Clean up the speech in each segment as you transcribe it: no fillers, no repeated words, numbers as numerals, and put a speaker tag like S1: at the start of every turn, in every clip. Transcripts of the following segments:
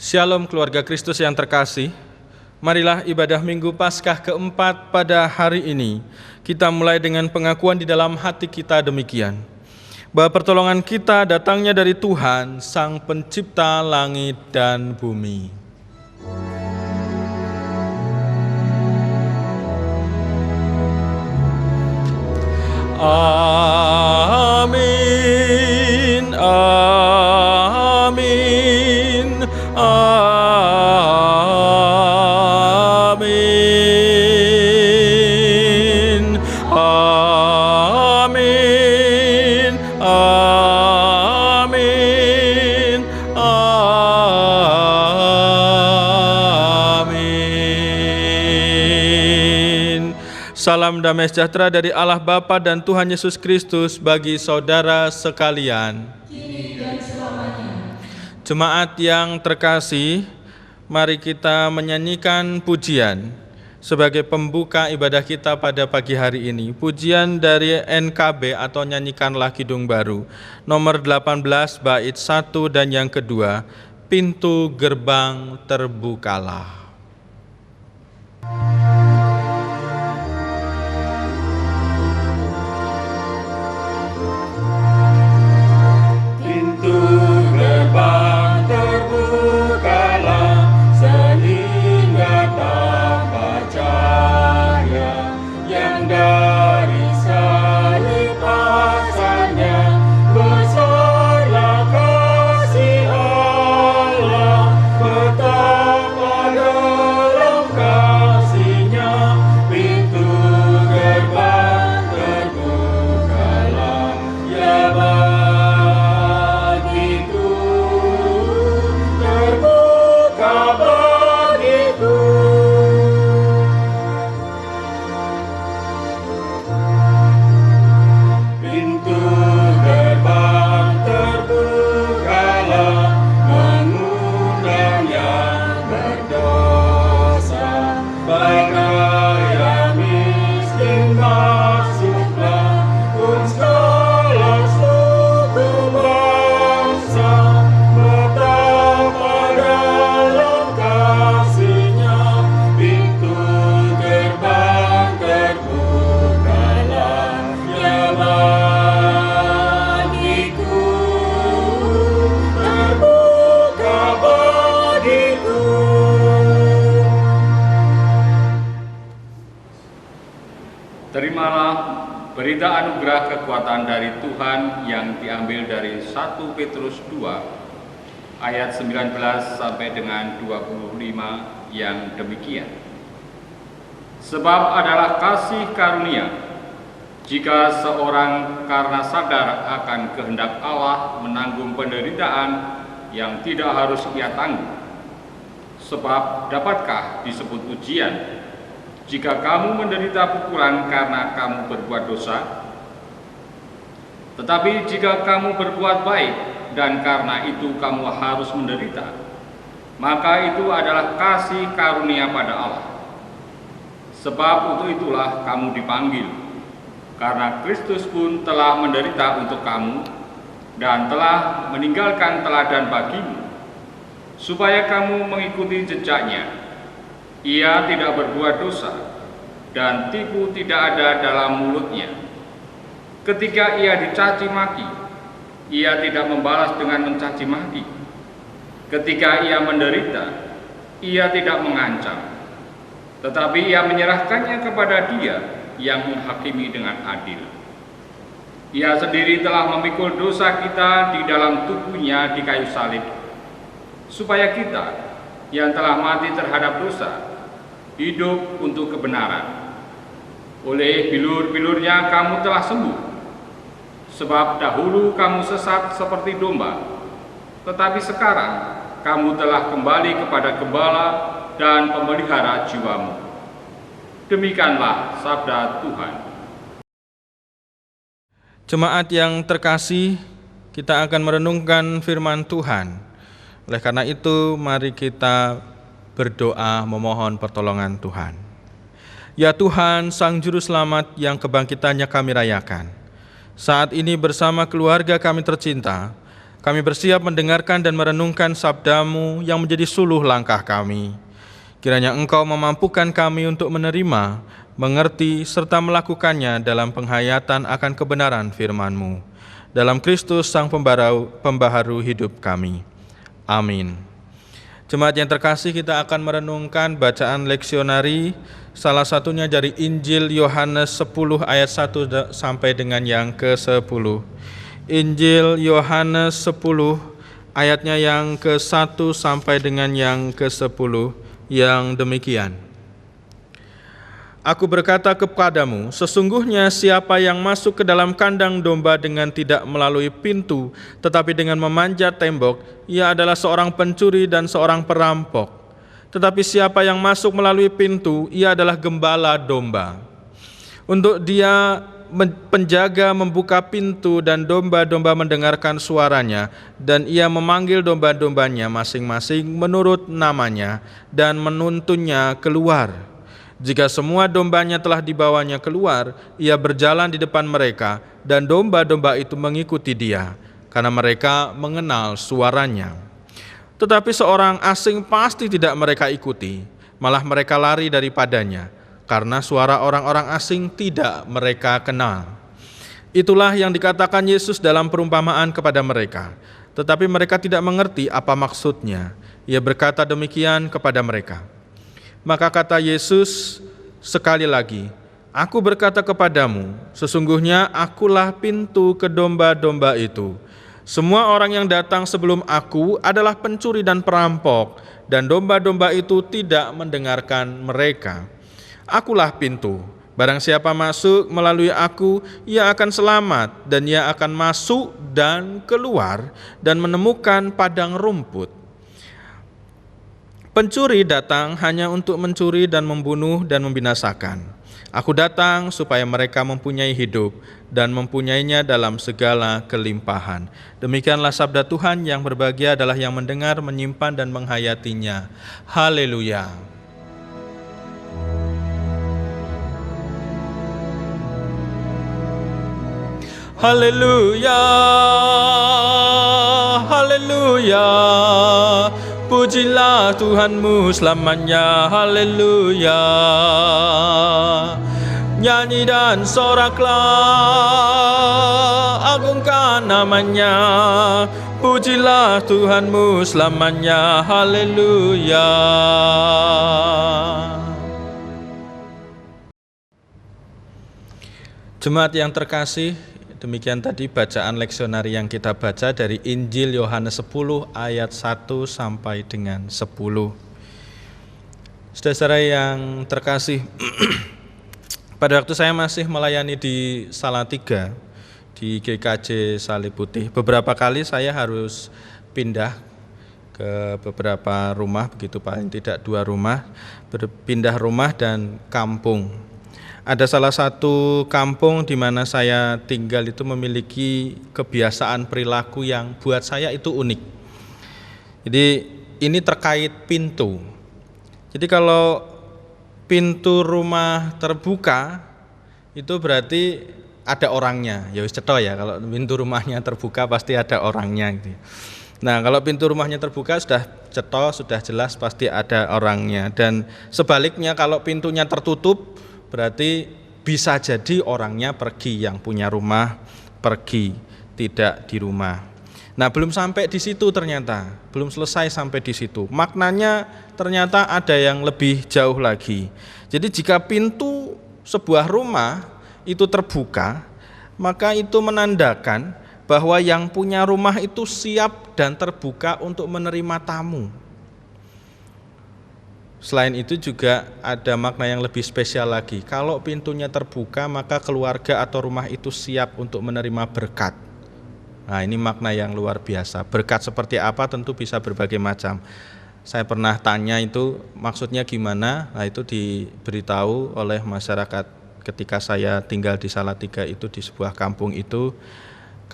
S1: Shalom keluarga Kristus yang terkasih. Marilah ibadah Minggu Paskah keempat pada hari ini kita mulai dengan pengakuan di dalam hati kita demikian, bahwa pertolongan kita datangnya dari Tuhan, Sang Pencipta langit dan bumi. Amin, amin, amin, amin, amin, amin. Salam damai sejahtera dari Allah Bapa dan Tuhan Yesus Kristus bagi saudara sekalian.
S2: Kini dan selamanya.
S1: Jemaat yang terkasih, mari kita menyanyikan pujian sebagai pembuka ibadah kita pada pagi hari ini. Pujian dari NKB atau Nyanyikanlah Kidung Baru, nomor 18 bait 1 dan yang kedua, Pintu Gerbang Terbukalah.
S3: Terimalah berita anugerah kekuatan dari Tuhan yang diambil dari 1 Petrus 2 ayat 19 sampai dengan 25 yang demikian. Sebab adalah kasih karunia jika seorang karena sadar akan kehendak Allah menanggung penderitaan yang tidak harus ia tanggung. Sebab dapatkah disebut ujian jika kamu menderita pukulan karena kamu berbuat dosa? Tetapi jika kamu berbuat baik dan karena itu kamu harus menderita, maka itu adalah kasih karunia pada Allah. Sebab untuk itulah kamu dipanggil, karena Kristus pun telah menderita untuk kamu dan telah meninggalkan teladan bagimu, supaya kamu mengikuti jejaknya. Ia tidak berbuat dosa, dan tipu tidak ada dalam mulutnya. Ketika ia dicaci maki, ia tidak membalas dengan mencaci maki. Ketika ia menderita, ia tidak mengancam, tetapi ia menyerahkannya kepada Dia yang menghakimi dengan adil. Ia sendiri telah memikul dosa kita di dalam tubuhnya di kayu salib, supaya kita yang telah mati terhadap dosa hidup untuk kebenaran. Oleh bilur-bilurnya kamu telah sembuh. Sebab dahulu kamu sesat seperti domba, tetapi sekarang kamu telah kembali kepada Gembala dan pemelihara jiwamu. Demikianlah sabda Tuhan.
S1: Jemaat yang terkasih, kita akan merenungkan firman Tuhan. Oleh karena itu, mari kita berdoa memohon pertolongan Tuhan. Ya Tuhan, Sang Juru Selamat yang kebangkitannya kami rayakan, saat ini bersama keluarga kami tercinta, Kami bersiap mendengarkan dan merenungkan sabda-Mu yang menjadi suluh langkah kami. Kiranya Engkau memampukan kami untuk menerima, mengerti, serta melakukannya dalam penghayatan akan kebenaran firman-Mu. Dalam Kristus Sang Pembaharu hidup kami. Amin. Jemaat yang terkasih, kita akan merenungkan bacaan leksionari, salah satunya dari Injil Yohanes 10 ayat 1 sampai dengan yang ke-10. Injil Yohanes 10 ayatnya yang ke-1 sampai dengan yang ke-10 yang demikian. Aku berkata kepadamu, sesungguhnya siapa yang masuk ke dalam kandang domba dengan tidak melalui pintu, tetapi dengan memanjat tembok, ia adalah seorang pencuri dan seorang perampok. Tetapi siapa yang masuk melalui pintu, ia adalah gembala domba. Untuk dia penjaga membuka pintu dan domba-domba mendengarkan suaranya, dan ia memanggil domba-dombanya masing-masing menurut namanya dan menuntunnya keluar. Jika semua dombanya telah dibawanya keluar, ia berjalan di depan mereka, dan domba-domba itu mengikuti dia, karena mereka mengenal suaranya. Tetapi seorang asing pasti tidak mereka ikuti, malah mereka lari daripadanya, karena suara orang-orang asing tidak mereka kenal. Itulah yang dikatakan Yesus dalam perumpamaan kepada mereka, tetapi mereka tidak mengerti apa maksudnya. Ia berkata demikian kepada mereka. Maka kata Yesus sekali lagi, Aku berkata kepadamu, sesungguhnya akulah pintu ke domba-domba itu. Semua orang yang datang sebelum aku adalah pencuri dan perampok, dan domba-domba itu tidak mendengarkan mereka. Akulah pintu. Barang siapa masuk melalui aku, ia akan selamat, dan ia akan masuk dan keluar dan menemukan padang rumput. Pencuri datang hanya untuk mencuri dan membunuh dan membinasakan. Aku datang supaya mereka mempunyai hidup dan mempunyainya dalam segala kelimpahan. Demikianlah sabda Tuhan. Yang berbahagia adalah yang mendengar, menyimpan dan menghayatinya. Haleluya. Haleluya. Haleluya. Pujilah Tuhanmu selamanya, haleluya. Nyanyi dan soraklah, agungkan namanya. Pujilah Tuhanmu selamanya, haleluya. Jemaat yang terkasih, demikian tadi bacaan leksionari yang kita baca dari Injil Yohanes 10 ayat 1 sampai dengan 10. Saudara-saudara yang terkasih, pada waktu saya masih melayani di Salatiga, di GKJ Salib Putih, beberapa kali saya harus pindah ke beberapa rumah, begitu paling tidak 2 rumah, berpindah rumah dan kampung. Ada salah satu kampung di mana saya tinggal itu memiliki kebiasaan perilaku yang buat saya itu unik. Jadi ini terkait pintu. Jadi kalau pintu rumah terbuka itu berarti ada orangnya. Ya wis cetha ya, kalau pintu rumahnya terbuka pasti ada orangnya gitu. Nah, kalau pintu rumahnya terbuka sudah cetha, sudah jelas pasti ada orangnya. Dan sebaliknya kalau pintunya tertutup berarti bisa jadi orangnya pergi, yang punya rumah pergi, tidak di rumah. Nah, belum sampai di situ ternyata, belum selesai sampai di situ. Maknanya ternyata ada yang lebih jauh lagi. Jadi jika pintu sebuah rumah itu terbuka, maka itu menandakan bahwa yang punya rumah itu siap dan terbuka untuk menerima tamu. Selain itu juga ada makna yang lebih spesial lagi. Kalau pintunya terbuka, maka keluarga atau rumah itu siap untuk menerima berkat. Nah, ini makna yang luar biasa. Berkat seperti apa tentu bisa berbagai macam. Saya pernah tanya itu maksudnya gimana. Nah, itu diberitahu oleh masyarakat ketika saya tinggal di Salatiga itu, di sebuah kampung itu.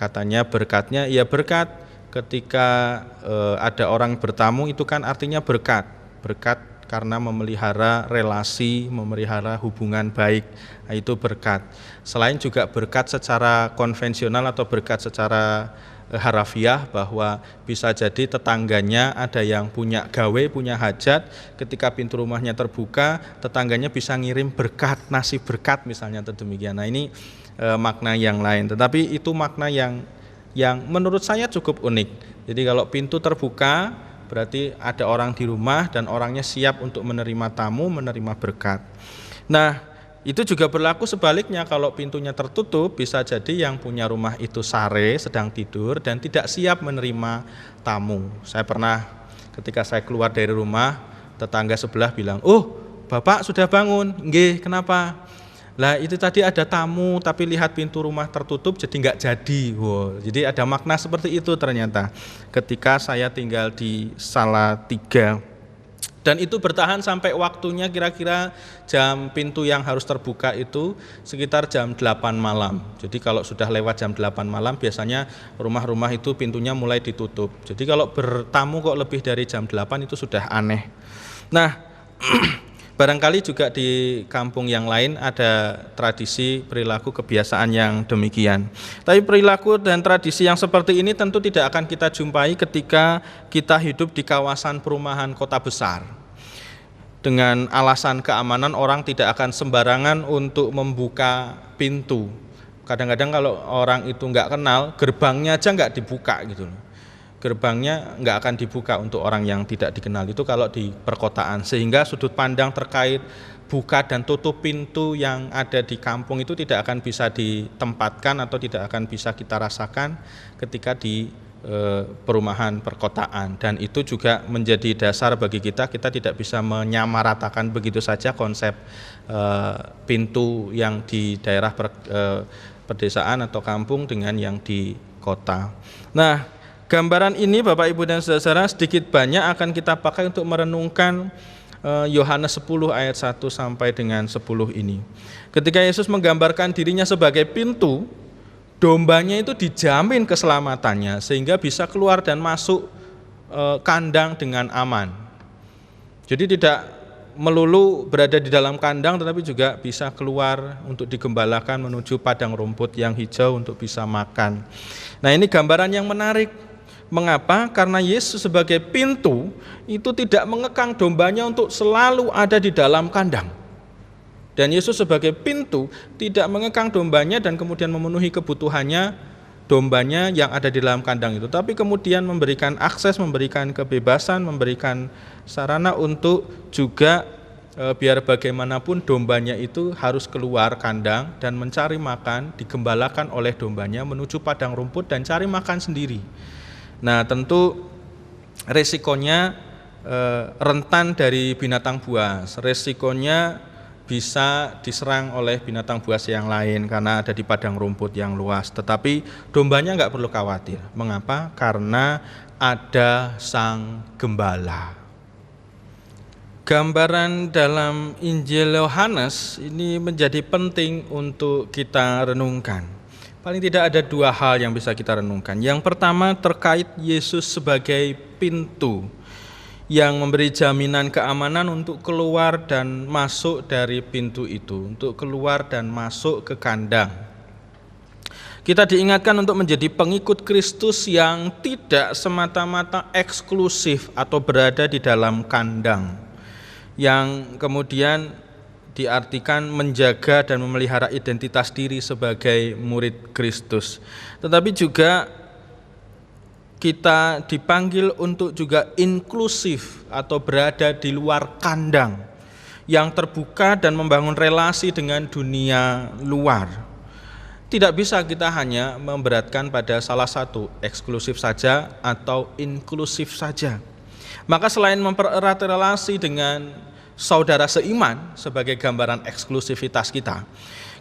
S1: Katanya berkatnya, ya berkat ketika ada orang bertamu itu kan artinya berkat. Berkat karena memelihara relasi, memelihara hubungan baik, itu berkat. Selain juga berkat secara konvensional atau berkat secara harafiah bahwa bisa jadi tetangganya ada yang punya gawe, punya hajat, ketika pintu rumahnya terbuka, tetangganya bisa ngirim berkat, nasi berkat misalnya atau demikian. Nah ini makna yang lain, tetapi itu makna yang menurut saya cukup unik. Jadi kalau pintu terbuka berarti ada orang di rumah dan orangnya siap untuk menerima tamu, menerima berkat. Nah itu juga berlaku sebaliknya, kalau pintunya tertutup bisa jadi yang punya rumah itu sare, sedang tidur dan tidak siap menerima tamu. Saya pernah ketika saya keluar dari rumah, tetangga sebelah bilang, "Oh, Bapak sudah bangun?" "Nggih, kenapa?" "Lah itu tadi ada tamu tapi lihat pintu rumah tertutup jadi nggak jadi." Wow, jadi ada makna seperti itu ternyata ketika saya tinggal di Salatiga. Dan itu bertahan sampai waktunya kira-kira jam pintu yang harus terbuka itu sekitar jam 8 malam. Jadi kalau sudah lewat jam 8 malam biasanya rumah-rumah itu pintunya mulai ditutup. Jadi kalau bertamu kok lebih dari jam 8 itu sudah aneh. Nah barangkali juga di kampung yang lain ada tradisi, perilaku, kebiasaan yang demikian. Tapi perilaku dan tradisi yang seperti ini tentu tidak akan kita jumpai ketika kita hidup di kawasan perumahan kota besar. Dengan alasan keamanan, orang tidak akan sembarangan untuk membuka pintu. Kadang-kadang kalau orang itu nggak kenal, gerbangnya aja nggak dibuka gitu loh. Gerbangnya nggak akan dibuka untuk orang yang tidak dikenal, itu kalau di perkotaan, sehingga sudut pandang terkait buka dan tutup pintu yang ada di kampung itu tidak akan bisa ditempatkan atau tidak akan bisa kita rasakan ketika di perumahan perkotaan. Dan itu juga menjadi dasar bagi kita tidak bisa menyamaratakan begitu saja konsep pintu yang di daerah pedesaan atau kampung dengan yang di kota. Nah gambaran ini Bapak Ibu dan Saudara sedikit banyak akan kita pakai untuk merenungkan Yohanes 10 ayat 1 sampai dengan 10 ini. Ketika Yesus menggambarkan dirinya sebagai pintu, dombanya itu dijamin keselamatannya sehingga bisa keluar dan masuk kandang dengan aman. Jadi tidak melulu berada di dalam kandang tetapi juga bisa keluar untuk digembalakan menuju padang rumput yang hijau untuk bisa makan. Nah ini gambaran yang menarik. Mengapa? Karena Yesus sebagai pintu itu tidak mengekang dombanya untuk selalu ada di dalam kandang. Dan Yesus sebagai pintu tidak mengekang dombanya dan kemudian memenuhi kebutuhannya dombanya yang ada di dalam kandang itu. Tapi kemudian memberikan akses, memberikan kebebasan, memberikan sarana untuk juga biar bagaimanapun dombanya itu harus keluar kandang dan mencari makan, digembalakan oleh dombanya menuju padang rumput dan cari makan sendiri. Nah tentu resikonya rentan dari binatang buas, resikonya bisa diserang oleh binatang buas yang lain karena ada di padang rumput yang luas. Tetapi dombanya nggak perlu khawatir. Mengapa? Karena ada sang gembala. Gambaran dalam Injil Yohanes ini menjadi penting untuk kita renungkan. Paling tidak ada dua hal yang bisa kita renungkan. Yang pertama terkait Yesus sebagai pintu yang memberi jaminan keamanan untuk keluar dan masuk dari pintu itu, untuk keluar dan masuk ke kandang. Kita diingatkan untuk menjadi pengikut Kristus yang tidak semata-mata eksklusif atau berada di dalam kandang, yang kemudian diartikan menjaga dan memelihara identitas diri sebagai murid Kristus. Tetapi juga kita dipanggil untuk juga inklusif atau berada di luar kandang yang terbuka dan membangun relasi dengan dunia luar. Tidak bisa kita hanya memberatkan pada salah satu, eksklusif saja atau inklusif saja. Maka selain mempererat relasi dengan saudara seiman sebagai gambaran eksklusivitas kita,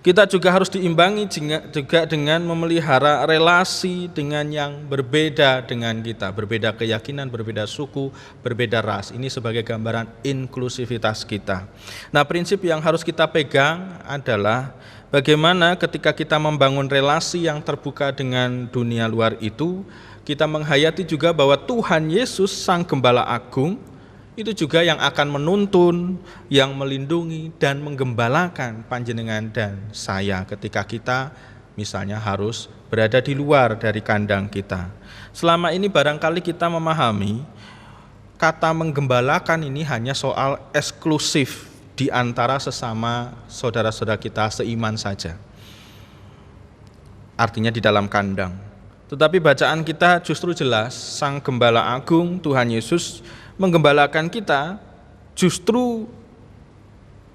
S1: kita juga harus diimbangi juga dengan memelihara relasi dengan yang berbeda dengan kita, berbeda keyakinan, berbeda suku, berbeda ras. Ini sebagai gambaran inklusivitas kita. Nah, prinsip yang harus kita pegang adalah bagaimana ketika kita membangun relasi yang terbuka dengan dunia luar itu, kita menghayati juga bahwa Tuhan Yesus Sang Gembala Agung itu juga yang akan menuntun, yang melindungi dan menggembalakan panjenengan dan saya ketika kita misalnya harus berada di luar dari kandang kita. Selama ini barangkali kita memahami kata menggembalakan ini hanya soal eksklusif di antara sesama saudara-saudara kita seiman saja. Artinya di dalam kandang. Tetapi bacaan kita justru jelas, Sang Gembala Agung Tuhan Yesus menggembalakan kita justru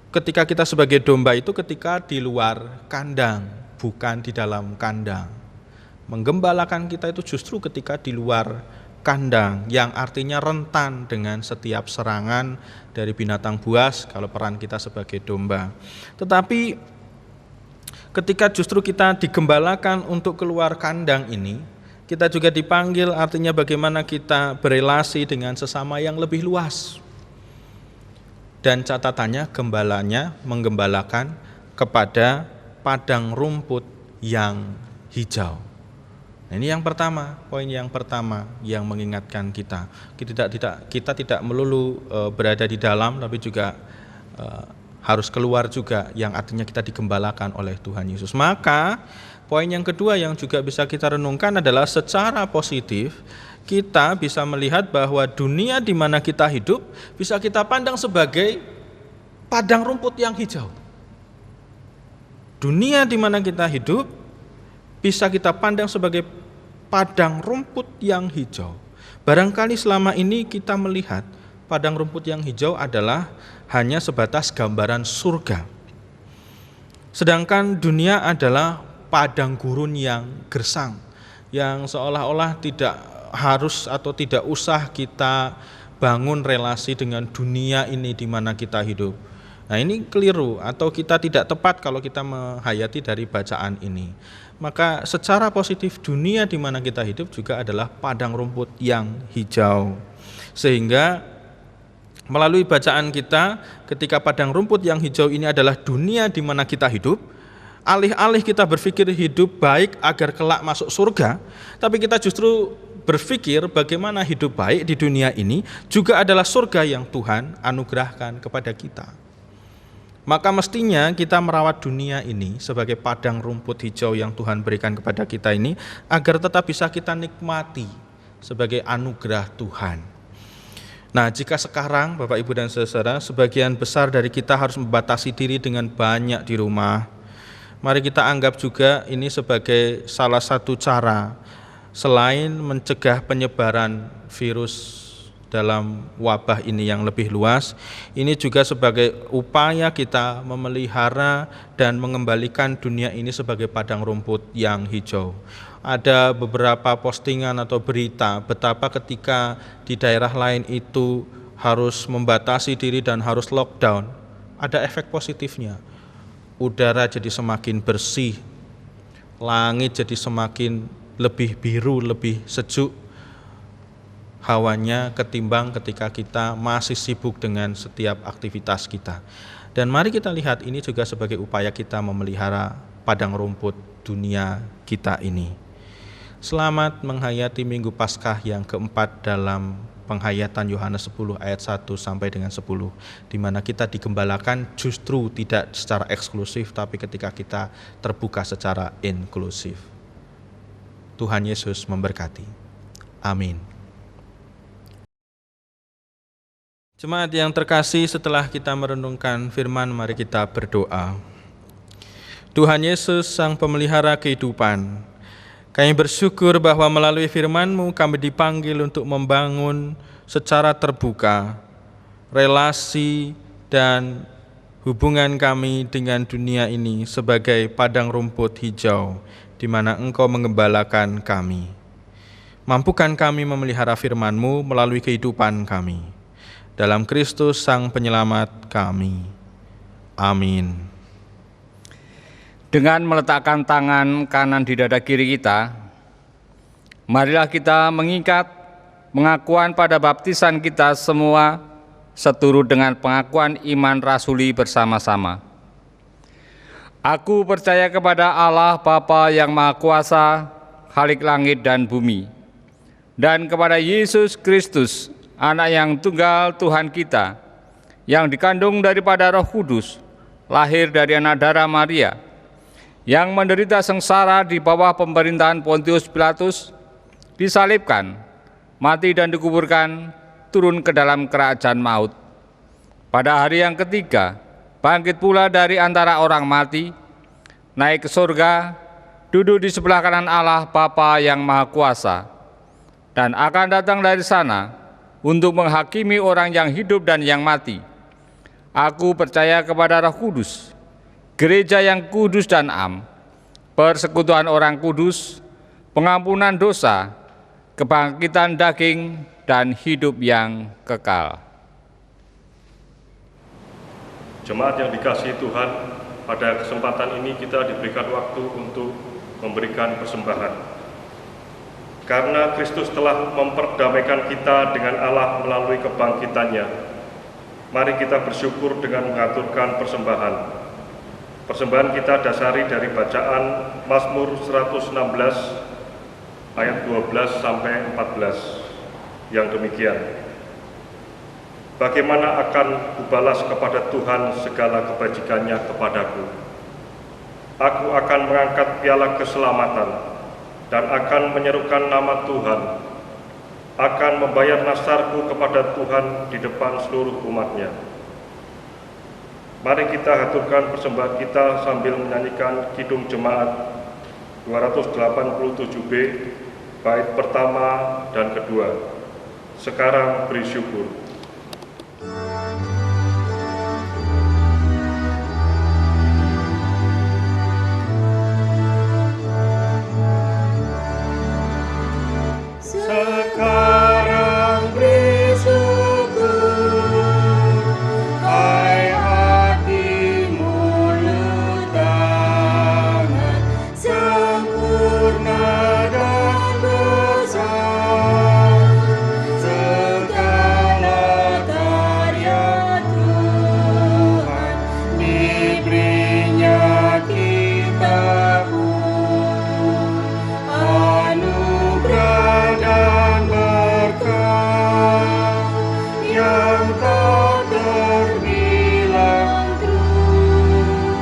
S1: ketika kita sebagai domba itu ketika di luar kandang, bukan di dalam kandang. Menggembalakan kita itu justru ketika di luar kandang, yang artinya rentan dengan setiap serangan dari binatang buas kalau peran kita sebagai domba. Tetapi ketika justru kita digembalakan untuk keluar kandang ini, kita juga dipanggil artinya bagaimana kita berelasi dengan sesama yang lebih luas. Dan catatannya gembalanya menggembalakan kepada padang rumput yang hijau. Nah, ini yang pertama, poin yang pertama yang mengingatkan kita. Kita tidak melulu berada di dalam, tapi juga harus keluar juga, yang artinya kita digembalakan oleh Tuhan Yesus. Maka poin yang kedua yang juga bisa kita renungkan adalah secara positif kita bisa melihat bahwa dunia di mana kita hidup bisa kita pandang sebagai padang rumput yang hijau. Dunia di mana kita hidup bisa kita pandang sebagai padang rumput yang hijau. Barangkali selama ini kita melihat padang rumput yang hijau adalah hanya sebatas gambaran surga. Sedangkan dunia adalah padang gurun yang gersang, yang seolah-olah tidak harus atau tidak usah kita bangun relasi dengan dunia ini di mana kita hidup. Nah, ini keliru atau kita tidak tepat kalau kita menghayati dari bacaan ini. Maka secara positif dunia di mana kita hidup juga adalah padang rumput yang hijau. Sehingga melalui bacaan kita ketika padang rumput yang hijau ini adalah dunia di mana kita hidup, alih-alih kita berpikir hidup baik agar kelak masuk surga, tapi kita justru berpikir bagaimana hidup baik di dunia ini juga adalah surga yang Tuhan anugerahkan kepada kita. Maka mestinya kita merawat dunia ini sebagai padang rumput hijau yang Tuhan berikan kepada kita ini agar tetap bisa kita nikmati sebagai anugerah Tuhan. Nah, jika sekarang Bapak Ibu dan Saudara sebagian besar dari kita harus membatasi diri dengan banyak di rumah, mari kita anggap juga ini sebagai salah satu cara selain mencegah penyebaran virus dalam wabah ini yang lebih luas, ini juga sebagai upaya kita memelihara dan mengembalikan dunia ini sebagai padang rumput yang hijau. Ada beberapa postingan atau berita betapa ketika di daerah lain itu harus membatasi diri dan harus lockdown, ada efek positifnya. Udara jadi semakin bersih, langit jadi semakin lebih biru, lebih sejuk hawanya ketimbang ketika kita masih sibuk dengan setiap aktivitas kita. Dan mari kita lihat ini juga sebagai upaya kita memelihara padang rumput dunia kita ini. Selamat menghayati Minggu Paskah yang keempat dalam penghayatan Yohanes 10 ayat 1 sampai dengan 10, di mana kita digembalakan justru tidak secara eksklusif, tapi ketika kita terbuka secara inklusif. Tuhan Yesus memberkati. Amin. Jemaat yang terkasih, setelah kita merenungkan firman, mari kita berdoa. Tuhan Yesus, Sang Pemelihara kehidupan, kami bersyukur bahwa melalui firman-Mu kami dipanggil untuk membangun secara terbuka relasi dan hubungan kami dengan dunia ini sebagai padang rumput hijau di mana Engkau menggembalakan kami. Mampukan kami memelihara firman-Mu melalui kehidupan kami. Dalam Kristus Sang Penyelamat kami. Amin.
S3: Dengan meletakkan tangan kanan di dada kiri kita, marilah kita mengikat pengakuan pada baptisan kita semua seturut dengan pengakuan iman rasuli bersama-sama. Aku percaya kepada Allah Bapa yang Maha Kuasa, Khalik langit dan bumi, dan kepada Yesus Kristus, Anak yang tunggal Tuhan kita, yang dikandung daripada Roh Kudus, lahir dari anak darah Maria, yang menderita sengsara di bawah pemerintahan Pontius Pilatus, disalibkan, mati dan dikuburkan, turun ke dalam kerajaan maut. Pada hari yang ketiga, bangkit pula dari antara orang mati, naik ke surga, duduk di sebelah kanan Allah Bapa yang Maha Kuasa, dan akan datang dari sana untuk menghakimi orang yang hidup dan yang mati. Aku percaya kepada Roh Kudus, gereja yang kudus dan am, persekutuan orang kudus, pengampunan dosa, kebangkitan daging, dan hidup yang kekal.
S4: Jemaat yang dikasihi Tuhan, pada kesempatan ini kita diberikan waktu untuk memberikan persembahan. Karena Kristus telah memperdamaikan kita dengan Allah melalui kebangkitannya, mari kita bersyukur dengan mengaturkan persembahan. Persembahan kita dasari dari bacaan Mazmur 116 ayat 12 sampai 14 yang demikian. Bagaimana akan kubalas kepada Tuhan segala kebajikannya kepadaku? Aku akan mengangkat piala keselamatan dan akan menyerukan nama Tuhan, akan membayar nasarku kepada Tuhan di depan seluruh umatnya. Mari kita haturkan persembahan kita sambil menyanyikan Kidung Jemaat 287B, bait pertama dan kedua. Sekarang beri syukur.
S5: Sekarang beri syukur, hai hati, mulut, tangan, sempurna dan besar, segala karya Tuhan diberinya kita pun anugerah dan berkah yang tak terbilang terus,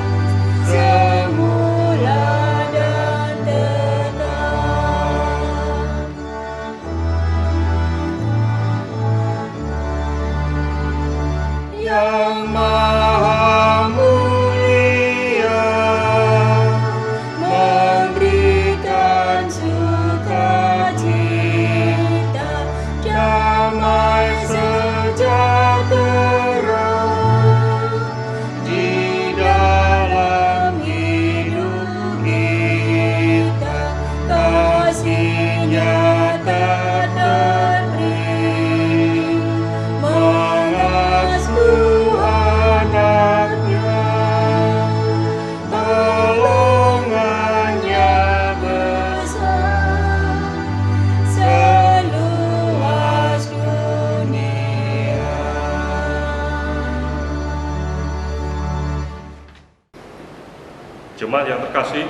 S5: semula dan tetap. Yang Maha Mulia memberikan sukacita, damai sejahtera di dalam hidup kita, kasih-Nya tak terberi, mengasuh anak-Nya, tolongannya besar seluas dunia.
S4: Jemaat yang terkasih,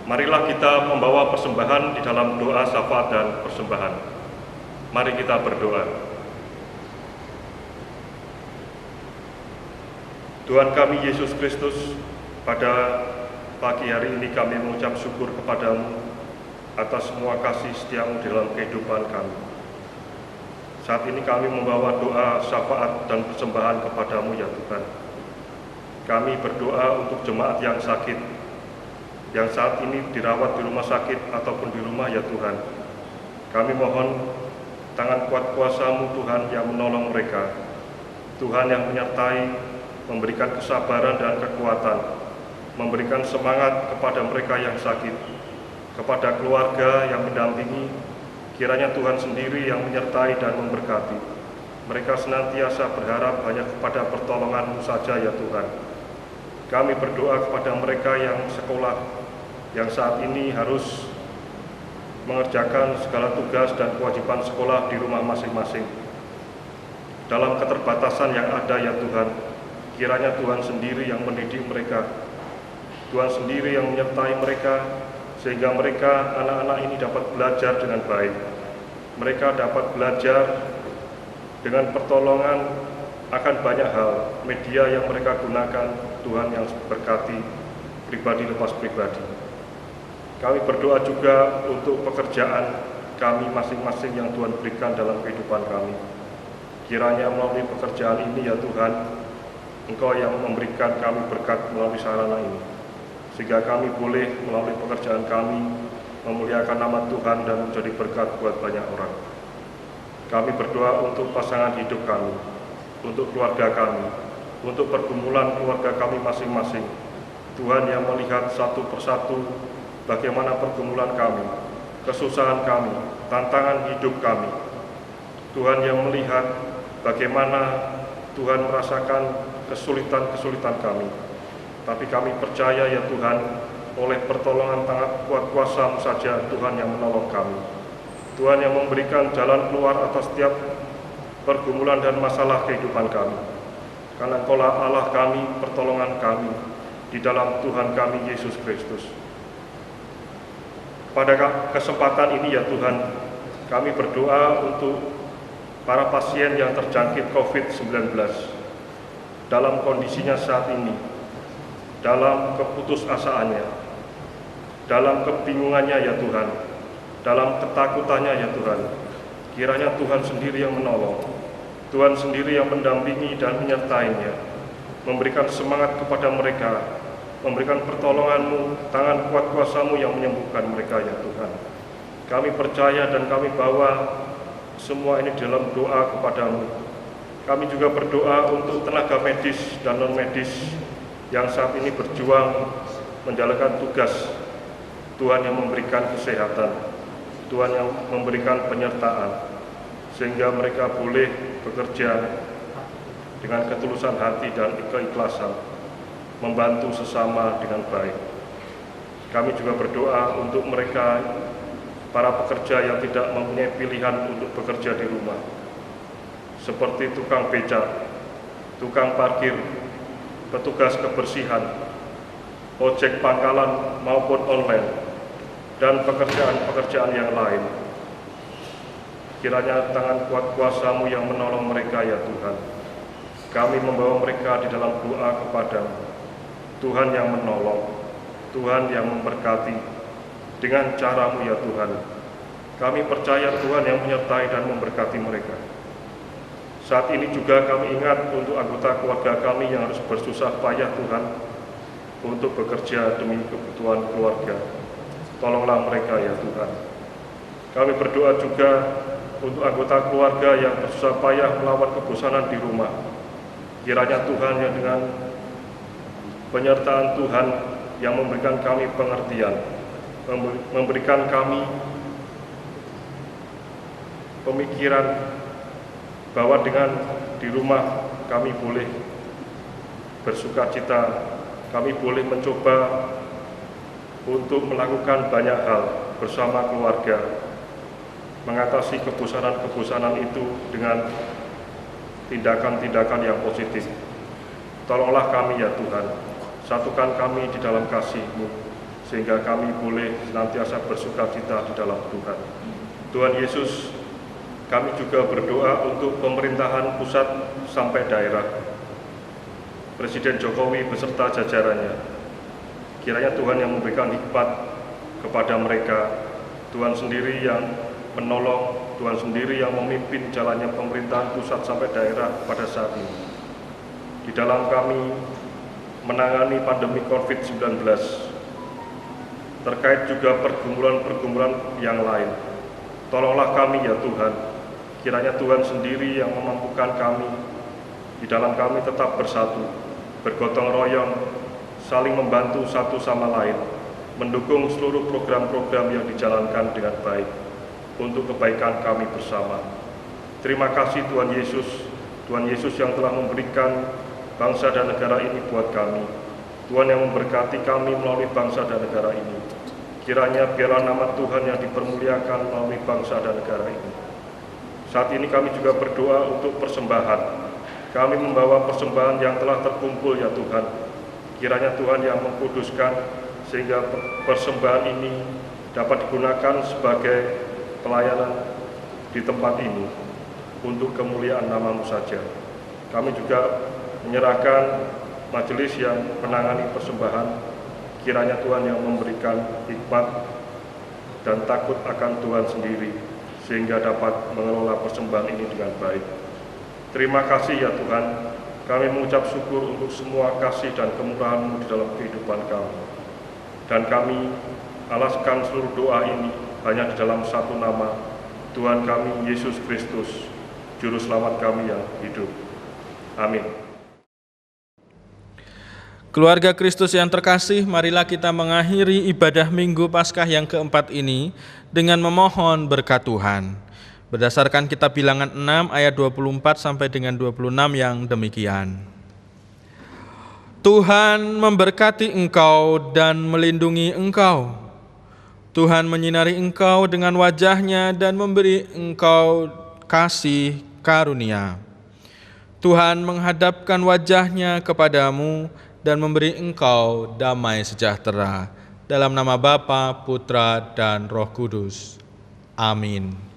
S4: marilah kita membawa persembahan di dalam doa syafaat dan persembahan. Mari kita berdoa. Tuhan kami Yesus Kristus, pada pagi hari ini kami mengucap syukur kepadamu atas semua kasih setia-Mu dalam kehidupan kami. Saat ini kami membawa doa syafaat dan persembahan kepadamu ya Tuhan. Kami berdoa untuk jemaat yang sakit, yang saat ini dirawat di rumah sakit ataupun di rumah ya Tuhan. Kami mohon tangan kuat kuasa-Mu Tuhan yang menolong mereka. Tuhan yang menyertai, memberikan kesabaran dan kekuatan, memberikan semangat kepada mereka yang sakit, kepada keluarga yang mendampingi. Kiranya Tuhan sendiri yang menyertai dan memberkati. Mereka senantiasa berharap hanya kepada pertolongan-Mu saja ya Tuhan. Kami berdoa kepada mereka yang sekolah, yang saat ini harus mengerjakan segala tugas dan kewajiban sekolah di rumah masing-masing. Dalam keterbatasan yang ada ya Tuhan, kiranya Tuhan sendiri yang mendidik mereka, Tuhan sendiri yang menyertai mereka, sehingga mereka, anak-anak ini dapat belajar dengan baik. Mereka dapat belajar dengan pertolongan akan banyak hal, media yang mereka gunakan, Tuhan yang berkati. pribadi lepas pribadi. Kami berdoa juga untuk pekerjaan kami masing-masing yang Tuhan berikan dalam kehidupan kami. Kiranya melalui pekerjaan ini ya Tuhan, Engkau yang memberikan kami berkat melalui sarana ini, sehingga kami boleh melalui pekerjaan kami memuliakan nama Tuhan dan menjadi berkat buat banyak orang. Kami berdoa untuk pasangan hidup kami, untuk keluarga kami, untuk pergumulan keluarga kami masing-masing. Tuhan yang melihat satu persatu bagaimana pergumulan kami, kesusahan kami, tantangan hidup kami. Tuhan yang melihat bagaimana Tuhan merasakan kesulitan-kesulitan kami. Tapi kami percaya ya Tuhan, oleh pertolongan tangan kuat kuasa-Mu saja Tuhan yang menolong kami. Tuhan yang memberikan jalan keluar atas setiap pergumulan dan masalah kehidupan kami. Karena Engkaulah Allah kami, pertolongan kami di dalam Tuhan kami Yesus Kristus. Pada kesempatan ini ya Tuhan, kami berdoa untuk para pasien yang terjangkit COVID-19 dalam kondisinya saat ini, dalam keputusasaannya, dalam kebingungannya ya Tuhan, dalam ketakutannya ya Tuhan. Kiranya Tuhan sendiri yang menolong, Tuhan sendiri yang mendampingi dan menyertainya, memberikan semangat kepada mereka, memberikan pertolongan-Mu, tangan kuat kuasa-Mu yang menyembuhkan mereka ya Tuhan. Kami percaya dan kami bawa semua ini dalam doa kepada-Mu. Kami juga berdoa untuk tenaga medis dan non-medis yang saat ini berjuang menjalankan tugas. Tuhan yang memberikan kesehatan, Tuhan yang memberikan penyertaan, sehingga mereka boleh bekerja dengan ketulusan hati dan keikhlasan, membantu sesama dengan baik. Kami juga berdoa untuk mereka, para pekerja yang tidak mempunyai pilihan untuk bekerja di rumah, seperti tukang becak, tukang parkir, petugas kebersihan, ojek pangkalan maupun online, dan pekerjaan-pekerjaan yang lain. Kiranya tangan kuat kuasa-Mu yang menolong mereka ya Tuhan. Kami membawa mereka di dalam doa kepada-Mu. Tuhan yang menolong, Tuhan yang memberkati dengan cara-Mu ya Tuhan. Kami percaya Tuhan yang menyertai dan memberkati mereka. Saat ini juga kami ingat untuk anggota keluarga kami yang harus bersusah payah Tuhan untuk bekerja demi kebutuhan keluarga. Tolonglah mereka ya Tuhan. Kami berdoa juga untuk anggota keluarga yang bersusah payah melawan kebosanan di rumah. Kiranya Tuhan yang dengan penyertaan Tuhan yang memberikan kami pengertian, memberikan kami pemikiran bahwa dengan di rumah kami boleh bersukacita, kami boleh mencoba untuk melakukan banyak hal bersama keluarga, mengatasi kebosanan-kebosanan itu dengan tindakan-tindakan yang positif. Tolonglah kami ya Tuhan, satukan kami di dalam kasih-Mu, sehingga kami boleh senantiasa bersukacita di dalam Tuhan. Tuhan Yesus, kami juga berdoa untuk pemerintahan pusat sampai daerah, Presiden Jokowi beserta jajarannya. Kiranya Tuhan yang memberikan hikmat kepada mereka, Tuhan sendiri yang menolong, Tuhan sendiri yang memimpin jalannya pemerintahan pusat sampai daerah pada saat ini. Di dalam kami menangani pandemi COVID-19, terkait juga pergumulan-pergumulan yang lain. Tolonglah kami ya Tuhan. Kiranya Tuhan sendiri yang memampukan kami, di dalam kami tetap bersatu, bergotong royong, saling membantu satu sama lain, mendukung seluruh program-program yang dijalankan dengan baik, untuk kebaikan kami bersama. Terima kasih Tuhan Yesus yang telah memberikan bangsa dan negara ini buat kami. Tuhan yang memberkati kami melalui bangsa dan negara ini. Kiranya biarlah nama Tuhan yang dipermuliakan melalui bangsa dan negara ini. Saat ini kami juga berdoa untuk persembahan. Kami membawa persembahan yang telah terkumpul ya Tuhan. Kiranya Tuhan yang mengkuduskan sehingga persembahan ini dapat digunakan sebagai pelayanan di tempat ini untuk kemuliaan nama-Mu saja. Kami juga menyerahkan majelis yang menangani persembahan. Kiranya Tuhan yang memberikan hikmat dan takut akan Tuhan sendiri, sehingga dapat mengelola persembahan ini dengan baik. Terima kasih ya Tuhan, kami mengucap syukur untuk semua kasih dan kemurahan-Mu di dalam kehidupan kami. Dan kami alaskan seluruh doa ini hanya di dalam satu nama, Tuhan kami Yesus Kristus, Juru Selamat kami yang hidup. Amin.
S1: Keluarga Kristus yang terkasih, marilah kita mengakhiri ibadah Minggu Paskah yang keempat ini dengan memohon berkat Tuhan. Berdasarkan kitab Bilangan 6 ayat 24 sampai dengan 26 yang demikian. Tuhan memberkati engkau dan melindungi engkau. Tuhan menyinari engkau dengan wajah-Nya dan memberi engkau kasih karunia. Tuhan menghadapkan wajah-Nya kepadamu dan memberi engkau damai sejahtera. Dalam nama Bapa, Putra, dan Roh Kudus. Amin.